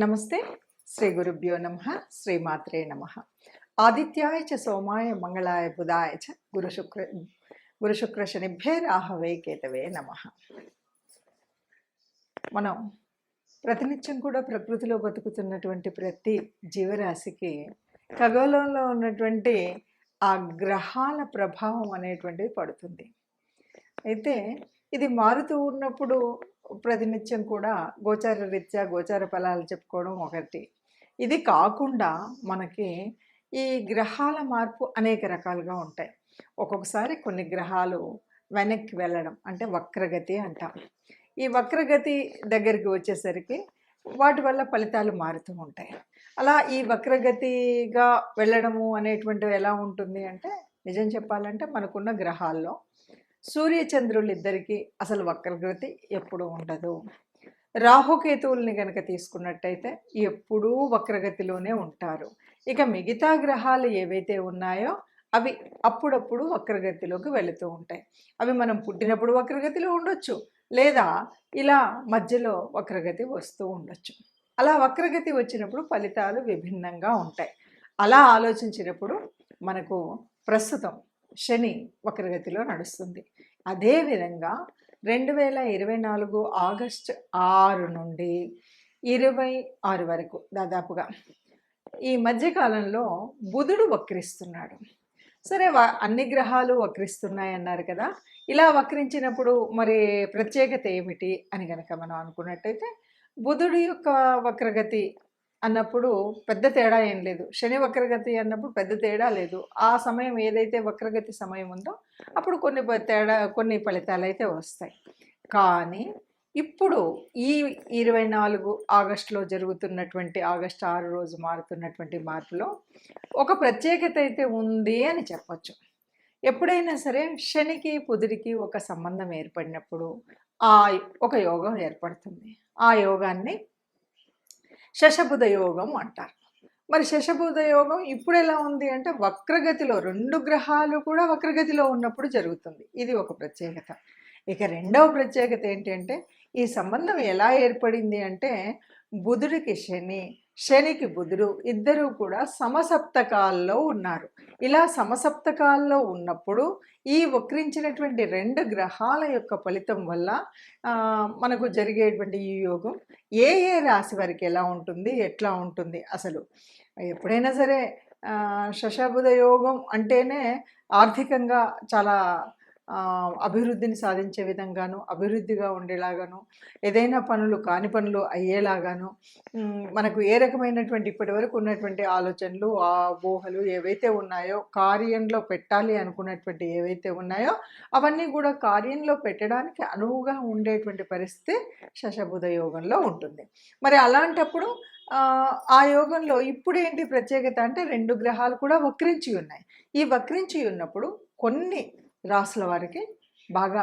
నమస్తే. శ్రీ గురుభ్యో నమః. శ్రీమాత్రే నమః. ఆదిత్యాయ చ సోమాయ మంగళాయ బుధాయ చ గురు శుక్ర శనిభ్యే రాహవే కేతవే నమః. మనం ప్రతినిత్యం కూడా ప్రకృతిలో బతుకుతున్నటువంటి ప్రతి జీవరాశికి ఖగోళంలో ఉన్నటువంటి ఆ గ్రహాల ప్రభావం అనేటువంటిది పడుతుంది. అయితే ఇది మారుతూ ఉన్నప్పుడు ప్రతినిత్యం కూడా గోచార రీత్యా గోచార ఫలాలు చెప్పుకోవడం ఒకటి. ఇది కాకుండా మనకి ఈ గ్రహాల మార్పు అనేక రకాలుగా ఉంటాయి. ఒక్కొక్కసారి కొన్ని గ్రహాలు వెనక్కి వెళ్ళడం అంటే వక్రగతి అంటాం. ఈ వక్రగతి దగ్గరికి వచ్చేసరికి వాటి వల్ల ఫలితాలు మారుతూ ఉంటాయి. అలా ఈ వక్రగతిగా వెళ్ళడము అనేటువంటివి ఎలా ఉంటుంది అంటే, నిజం చెప్పాలంటే మనకున్న గ్రహాల్లో సూర్యచంద్రులు ఇద్దరికి అసలు వక్రగతి ఎప్పుడూ ఉండదు. రాహుకేతువుల్ని కనుక తీసుకున్నట్టయితే ఎప్పుడూ వక్రగతిలోనే ఉంటారు. ఇక మిగతా గ్రహాలు ఏవైతే ఉన్నాయో అవి అప్పుడప్పుడు వక్రగతిలోకి వెళుతూ ఉంటాయి. అవి మనం పుట్టినప్పుడు వక్రగతిలో ఉండొచ్చు, లేదా ఇలా మధ్యలో వక్రగతి వస్తూ ఉండొచ్చు. అలా వక్రగతి వచ్చినప్పుడు ఫలితాలు విభిన్నంగా ఉంటాయి. అలా ఆలోచించినప్పుడు మనకు ప్రస్తుతం శని వక్రగతిలో నడుస్తుంది. అదేవిధంగా 2024 ఆగస్టు 6 నుండి 26 వరకు దాదాపుగా ఈ మధ్యకాలంలో బుధుడు వక్రిస్తున్నాడు. సరే, అన్ని గ్రహాలు వక్రిస్తున్నాయన్నారు కదా. ఇలా వక్రించినప్పుడు మరి ప్రత్యేకత ఏమిటి అని కనుక మనం అనుకున్నట్టయితే, బుధుడి యొక్క వక్రగతి అన్నప్పుడు పెద్ద తేడా ఏం లేదు. శని వక్రగతి అన్నప్పుడు పెద్ద తేడా లేదు. ఆ సమయం ఏదైతే వక్రగతి సమయం ఉందో అప్పుడు కొన్ని ఫలితాలు అయితే వస్తాయి. కానీ ఇప్పుడు ఈ 24 ఆగస్టులో జరుగుతున్నటువంటి ఆగస్టు 6 రోజు మారుతున్నటువంటి మార్పులో ఒక ప్రత్యేకత అయితే ఉంది అని చెప్పచ్చు. ఎప్పుడైనా సరే శనికి బుధుడికి ఒక సంబంధం ఏర్పడినప్పుడు ఒక యోగం ఏర్పడుతుంది. ఆ యోగాన్ని శశబుధ యోగం అంటారు. మరి శశబుధ యోగం ఇప్పుడు ఎలా ఉంది అంటే వక్రగతిలో, 2 గ్రహాలు కూడా వక్రగతిలో ఉన్నప్పుడు జరుగుతుంది. ఇది ఒక ప్రత్యేకత. ఇక రెండవ ప్రత్యేకత ఏంటి అంటే, ఈ సంబంధం ఎలా ఏర్పడింది అంటే, బుధుడికి శని, శనికి బుధుడు ఇద్దరూ కూడా సమసప్తకాల్లో ఉన్నారు. ఇలా సమసప్తకాల్లో ఉన్నప్పుడు ఈ వక్రించినటువంటి 2 గ్రహాల యొక్క ఫలితం వల్ల మనకు జరిగేటువంటి ఈ యోగం ఏ రాశి వారికి ఎలా ఉంటుంది, ఎట్లా ఉంటుంది అసలు. ఎప్పుడైనా సరే శశబుధ యోగం అంటేనే ఆర్థికంగా చాలా అభివృద్ధిని సాధించే విధంగాను, అభివృద్ధిగా ఉండేలాగాను, ఏదైనా పనులు కాని పనులు అయ్యేలాగాను, మనకు ఏ రకమైనటువంటి ఇప్పటి వరకు ఉన్నటువంటి ఆలోచనలు, ఆ ఊహలు ఏవైతే ఉన్నాయో, కార్యంలో పెట్టాలి అనుకున్నటువంటి ఏవైతే ఉన్నాయో అవన్నీ కూడా కార్యంలో పెట్టడానికి అనువుగా ఉండేటువంటి పరిస్థితి శశబుధ యోగంలో ఉంటుంది. మరి అలాంటప్పుడు ఆ యోగంలో ఇప్పుడేంటి ప్రత్యేకత అంటే, 2 గ్రహాలు కూడా వక్రించి ఉన్నాయి. ఈ వక్రించి ఉన్నప్పుడు కొన్ని రాసుల వారికి బాగా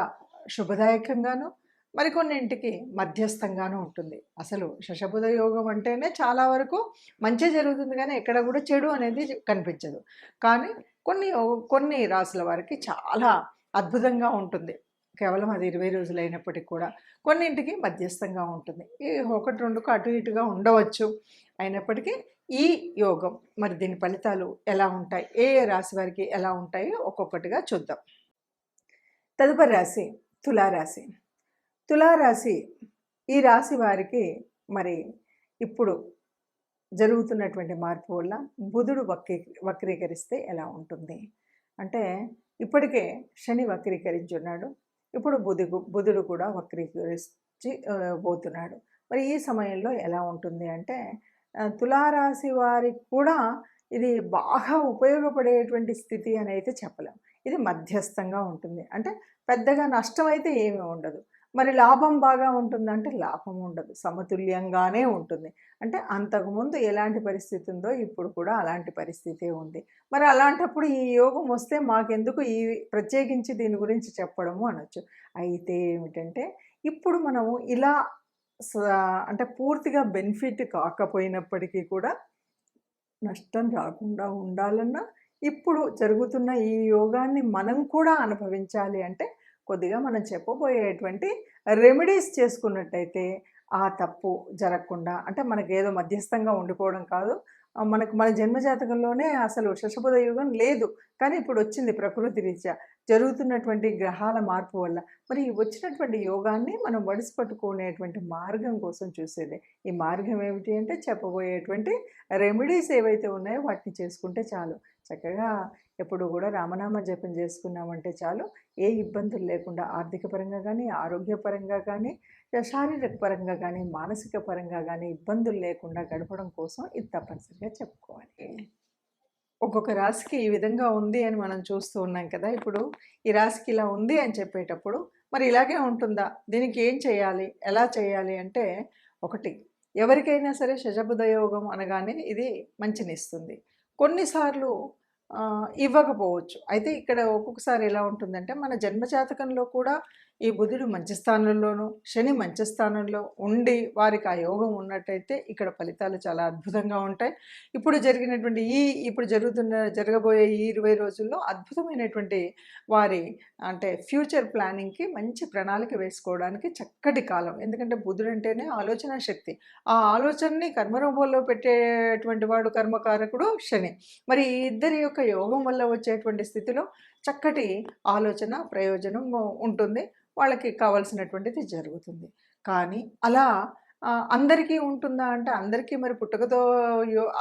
శుభదాయకంగాను, మరికొన్నింటికి మధ్యస్థంగాను ఉంటుంది. అసలు శశబుధ యోగం అంటేనే చాలా వరకు మంచి జరుగుతుంది, కానీ ఎక్కడ కూడా చెడు అనేది కనిపించదు. కానీ కొన్ని రాసుల వారికి చాలా అద్భుతంగా ఉంటుంది. కేవలం అది 20 రోజులు అయినప్పటికీ కూడా కొన్నింటికి మధ్యస్థంగా ఉంటుంది. ఈ 1-2కు అటు ఇటుగా ఉండవచ్చు. అయినప్పటికీ ఈ యోగం మరి దీని ఫలితాలు ఎలా ఉంటాయి, ఏ రాశి వారికి ఎలా ఉంటాయో ఒక్కొక్కటిగా చూద్దాం. తదుపరి రాశి తులారాశి. తులారాశి ఈ రాశి వారికి మరి ఇప్పుడు జరుగుతున్నటువంటి మార్పు వల్ల బుధుడు వక్రీకరిస్తే ఎలా ఉంటుంది అంటే, ఇప్పటికే శని వక్రీకరించున్నాడు, ఇప్పుడు బుధుడు కూడా వక్రీకరించి పోతున్నాడు. మరి ఈ సమయంలో ఎలా ఉంటుంది అంటే, తులారాశి వారికి కూడా ఇది బాగా ఉపయోగపడేటువంటి స్థితి అని అయితే చెప్పలేం. ఇది మధ్యస్థంగా ఉంటుంది. అంటే పెద్దగా నష్టం అయితే ఏమీ ఉండదు. మరి లాభం బాగా ఉంటుందంటే లాభం ఉండదు, సమతుల్యంగానే ఉంటుంది. అంటే అంతకుముందు ఎలాంటి పరిస్థితి ఉందో ఇప్పుడు కూడా అలాంటి పరిస్థితే ఉంది. మరి అలాంటప్పుడు ఈ యోగం వస్తే మాకెందుకు ఈ ప్రత్యేకించి దీని గురించి చెప్పడము అనొచ్చు. అయితే ఏమిటంటే, ఇప్పుడు మనము ఇలా అంటే పూర్తిగా బెనిఫిట్ కాకపోయినప్పటికీ కూడా నష్టం రాకుండా ఉండాలన్నా ఇప్పుడు జరుగుతున్న ఈ యోగాన్ని మనం కూడా అనుభవించాలి అంటే కొద్దిగా మనం చెప్పబోయేటువంటి రెమెడీస్ చేసుకున్నట్టయితే ఆ తప్పు జరగకుండా అంటే మనకేదో మధ్యస్థంగా ఉండిపోవడం కాదు. మనకు మన జన్మ జాతకంలోనే అసలు శశబుధ యుగం లేదు. కానీ ఇప్పుడొచ్చింది ప్రకృతి రీత్యా. జరుగుతున్నటువంటి గ్రహాల మార్పు వల్ల. మరి ఈ వచ్చినటువంటి యోగాన్ని మనం ఒడిసి పట్టుకునేటువంటి మార్గం కోసం చూసేదే. ఈ మార్గం ఏమిటి అంటే చెప్పబోయేటువంటి రెమెడీస్ ఏవైతే ఉన్నాయో వాటిని చేసుకుంటే చాలు. చక్కగా ఎప్పుడు కూడా రామనామ జపం చేసుకున్నామంటే చాలు. ఏ ఇబ్బందులు లేకుండా ఆర్థిక పరంగా గానీ, ఆరోగ్యపరంగా గానీ, శారీరక పరంగా గానీ, మానసిక పరంగా గానీ ఇబ్బందులు లేకుండా గడపడం కోసం ఇది తప్పనిసరిగా చెప్పుకోవాలి. ఒక్కొక్క రాశికి ఈ విధంగా ఉంది అని మనం చూస్తూ ఉన్నాం కదా! ఇప్పుడు ఈ రాశికి ఇలా ఉంది అని చెప్పేటప్పుడు మరి ఇలాగే ఉంటుందా? దీనికి ఏం చేయాలి? ఎలా చేయాలి? అంటే ఒకటి ఎవరికైనా సరే శశబుధ యోగం అనగానే ఇది మంచినిస్తుంది. కొన్నిసార్లు ఇవ్వకపోవచ్చు. అయితే ఇక్కడ ఒక్కొక్కసారి ఎలా ఉంటుందంటే మన జన్మజాతకంలో కూడా ఈ బుధుడు మంచి స్థానంలోను, శని మంచి స్థానంలో ఉండి వారికి ఆ యోగం ఉన్నట్టయితే ఇక్కడ ఫలితాలు చాలా అద్భుతంగా ఉంటాయి. ఇప్పుడు జరగబోయే ఈ 20 రోజుల్లో అద్భుతమైనటువంటి వారి అంటే ఫ్యూచర్ ప్లానింగ్‌కి మంచి ప్రణాళిక వేసుకోవడానికి చక్కటి కాలం. ఎందుకంటే బుధుడంటేనే ఆలోచనా శక్తి. ఆ ఆలోచనని కర్మరూపంలో పెట్టేటువంటి వాడు కర్మకారకుడు శని. మరి ఈ ఇద్దరి యొక్క యోగం వల్ల వచ్చేటువంటి స్థితిలో చక్కటి ఆలోచన, ప్రయోజనం ఉంటుంది. వాళ్ళకి కావాల్సినటువంటిది జరుగుతుంది. కానీ అలా అందరికీ ఉంటుందా అంటే అందరికీ మరి పుట్టుకతో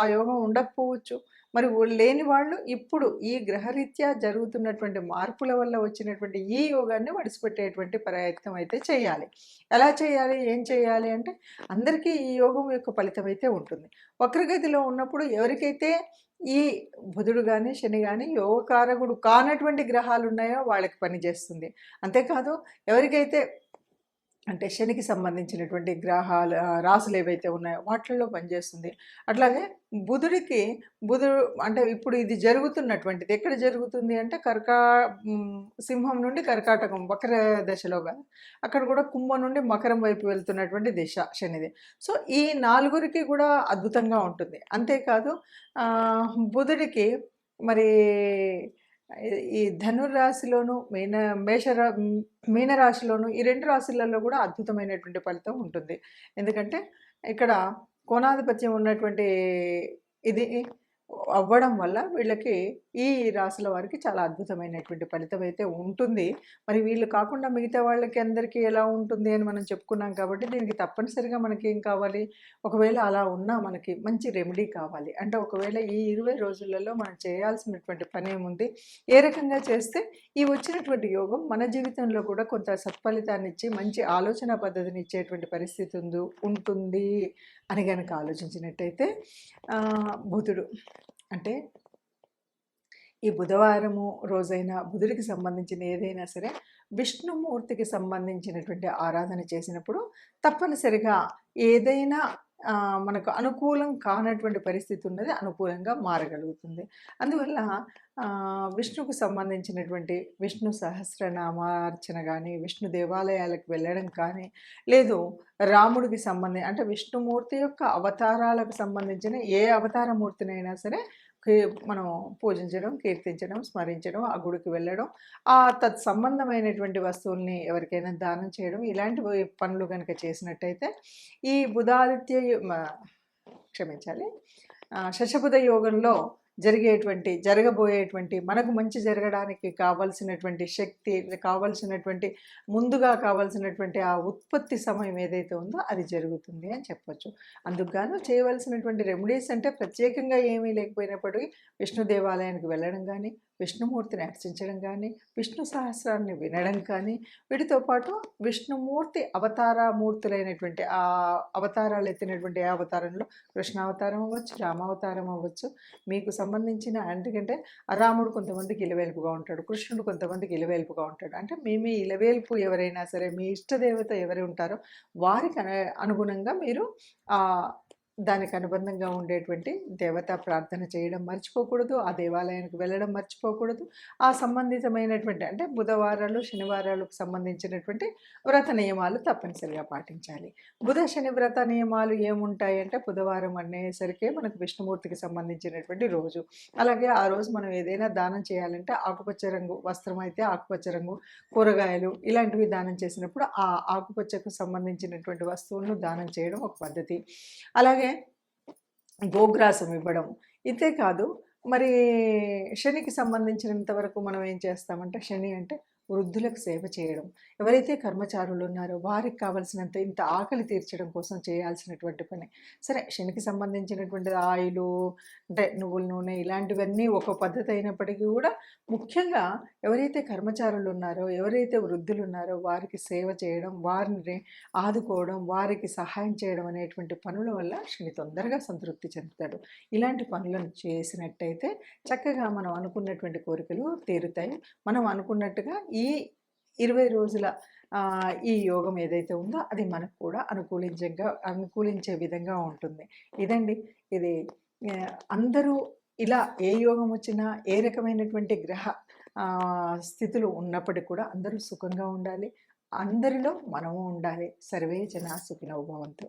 ఆ యోగం ఉండకపోవచ్చు. మరి లేని వాళ్ళు ఇప్పుడు ఈ గ్రహరీత్యా జరుగుతున్నటువంటి మార్పుల వల్ల వచ్చినటువంటి ఈ యోగాన్ని వడిసిపెట్టేటువంటి ప్రయత్నం అయితే చేయాలి. ఎలా చేయాలి? ఏం చేయాలి? అంటే అందరికీ ఈ యోగం యొక్క ఫలితం అయితే ఉంటుంది. వక్రగతిలో ఉన్నప్పుడు ఎవరికైతే ఈ బుధుడు గాని, శని గాని యోగకారకుడు కానటువంటి గ్రహాలున్నాయో వాళ్ళకి పనిచేస్తుంది. అంతేకాదు ఎవరికైతే అంటే శనికి సంబంధించినటువంటి రాసులు ఏవైతే ఉన్నాయో వాటిల్లో పనిచేస్తుంది. అట్లాగే బుధుడు అంటే ఇప్పుడు ఇది జరుగుతున్నటువంటిది ఎక్కడ జరుగుతుంది అంటే సింహం నుండి కర్కాటకం వక్ర దశలోగా అక్కడ కూడా కుంభం నుండి మకరం వైపు వెళ్తున్నటువంటి దిశ శనిది. సో ఈ నలుగురికి కూడా అద్భుతంగా ఉంటుంది. అంతేకాదు బుధుడికి మరి ఈ ధనుర్రాశిలోను మీనరాశిలోను ఈ 2 రాశులలో కూడా అద్భుతమైనటువంటి ఫలితం ఉంటుంది. ఎందుకంటే ఇక్కడ కోణాధిపత్యం ఉన్నటువంటి ఇది అవ్వడం వల్ల వీళ్ళకి ఈ రాశుల వారికి చాలా అద్భుతమైనటువంటి ఫలితం అయితే ఉంటుంది. మరి వీళ్ళు కాకుండా మిగతా వాళ్ళకి అందరికీ ఎలా ఉంటుంది అని మనం చెప్పుకున్నాం కాబట్టి దీనికి తప్పనిసరిగా మనకేం కావాలి? ఒకవేళ అలా ఉన్నా మనకి మంచి రెమెడీ కావాలి. అంటే ఒకవేళ ఈ 20 రోజులలో మనం చేయాల్సినటువంటి పనేముంది? ఏ రకంగా చేస్తే ఈ వచ్చినటువంటి యోగం మన జీవితంలో కూడా కొంత సత్ఫలితాన్నిచ్చి మంచి ఆలోచన పద్ధతిని ఇచ్చేటువంటి పరిస్థితి ఉంటుంది అని గనక ఆలోచించినట్టయితే బుధుడు అంటే ఈ బుధవారము రోజైనా బుధుడికి సంబంధించిన ఏదైనా సరే విష్ణుమూర్తికి సంబంధించినటువంటి ఆరాధన చేసినప్పుడు తప్పనిసరిగా ఏదైనా మనకు అనుకూలం కానటువంటి పరిస్థితి ఉన్నది అనుకూలంగా మారగలుగుతుంది. అందువల్ల విష్ణుకు సంబంధించినటువంటి విష్ణు సహస్రనామార్చన కానీ, విష్ణు దేవాలయాలకు వెళ్ళడం కానీ, లేదు రాముడికి అంటే విష్ణుమూర్తి యొక్క అవతారాలకు సంబంధించిన ఏ అవతారమూర్తినైనా సరే మనం పూజించడం, కీర్తించడం, స్మరించడం, ఆ గుడికి వెళ్ళడం, తత్సంబంధమైనటువంటి వస్తువుల్ని ఎవరికైనా దానం చేయడం, ఇలాంటి పనులు కనుక చేసినట్టయితే ఈ క్షమించాలి శశబుధ యోగంలో జరగబోయేటువంటి మనకు మంచి జరగడానికి కావాల్సినటువంటి శక్తి, ముందుగా కావాల్సినటువంటి ఆ ఉత్పత్తి సమయం ఏదైతే ఉందో అది జరుగుతుంది అని చెప్పొచ్చు. అందుకు గాను చేయవలసినటువంటి రెమెడీస్ అంటే ప్రత్యేకంగా ఏమీ లేకపోయినప్పటికీ విష్ణు దేవాలయానికి వెళ్ళడం కానీ, విష్ణుమూర్తిని అర్చించడం కానీ, విష్ణు సహస్రాన్ని వినడం కానీ, వీటితో పాటు విష్ణుమూర్తి అవతారమూర్తులైనటువంటి ఆ అవతారాలు ఎత్తినటువంటి ఏ అవతారంలో కృష్ణావతారం అవ్వచ్చు, రామావతారం అవ్వచ్చు, మీకు సంబంధించిన ఎందుకంటే రాముడు కొంతమందికి ఇలవేల్పుగా ఉంటాడు, కృష్ణుడు కొంతమందికి ఇలవేల్పుగా ఉంటాడు. అంటే మీ ఇలవేల్పు ఎవరైనా సరే మీ ఇష్టదేవత ఎవరు ఉంటారో వారికి అనుగుణంగా మీరు దానికి అనుబంధంగా ఉండేటువంటి దేవతా ప్రార్థన చేయడం మర్చిపోకూడదు. ఆ దేవాలయానికి వెళ్ళడం మర్చిపోకూడదు. ఆ సంబంధితమైనటువంటి అంటే బుధవారాలు, శనివారాలకు సంబంధించినటువంటి వ్రత నియమాలు తప్పనిసరిగా పాటించాలి. బుధ, శని వ్రత నియమాలు ఏముంటాయంటే బుధవారం అనేసరికే మనకు విష్ణుమూర్తికి సంబంధించినటువంటి రోజు. అలాగే ఆ రోజు మనం ఏదైనా దానం చేయాలంటే ఆకుపచ్చ రంగు వస్త్రం అయితే ఆకుపచ్చ రంగు, కూరగాయలు ఇలాంటివి దానం చేసినప్పుడు ఆ ఆకుపచ్చకు సంబంధించినటువంటి వస్తువులను దానం చేయడం ఒక పద్ధతి. అలాగే గోగ్రాసం ఇవ్వడం. ఇంతే కాదు, మరి శనికి సంబంధించినంత వరకు మనం ఏం చేస్తామంటే, శని అంటే వృద్ధులకు సేవ చేయడం. ఎవరైతే కర్మచారులు ఉన్నారో వారికి కావాల్సినంత ఇంత ఆకలి తీర్చడం కోసం చేయాల్సినటువంటి పని. సరే శనికి సంబంధించినటువంటిది ఆయిలు, అంటే నువ్వుల నూనె ఇలాంటివన్నీ ఒక పద్ధతి అయినప్పటికీ కూడా ముఖ్యంగా ఎవరైతే కర్మచారులు ఉన్నారో, ఎవరైతే వృద్ధులు ఉన్నారో వారికి సేవ చేయడం, వారిని ఆదుకోవడం, వారికి సహాయం చేయడం అనేటువంటి పనుల వల్ల శని తొందరగా సంతృప్తి చెందుతాడు. ఇలాంటి పనులను చేసినట్టయితే చక్కగా మనం అనుకున్నటువంటి కోరికలు తీరుతాయి. మనం అనుకున్నట్టుగా ఈ 20 రోజుల ఈ యోగం ఏదైతే ఉందో అది మనకు కూడా అనుకూలించే విధంగా ఉంటుంది. ఇదండి ఇది అందరూ ఇలా ఏ యోగం వచ్చినా, ఏ రకమైనటువంటి గ్రహ స్థితులు ఉన్నప్పటికి కూడా అందరూ సుఖంగా ఉండాలి. అందరిలో మనము ఉండాలి. సర్వే జనా సుఖినో భవంతు.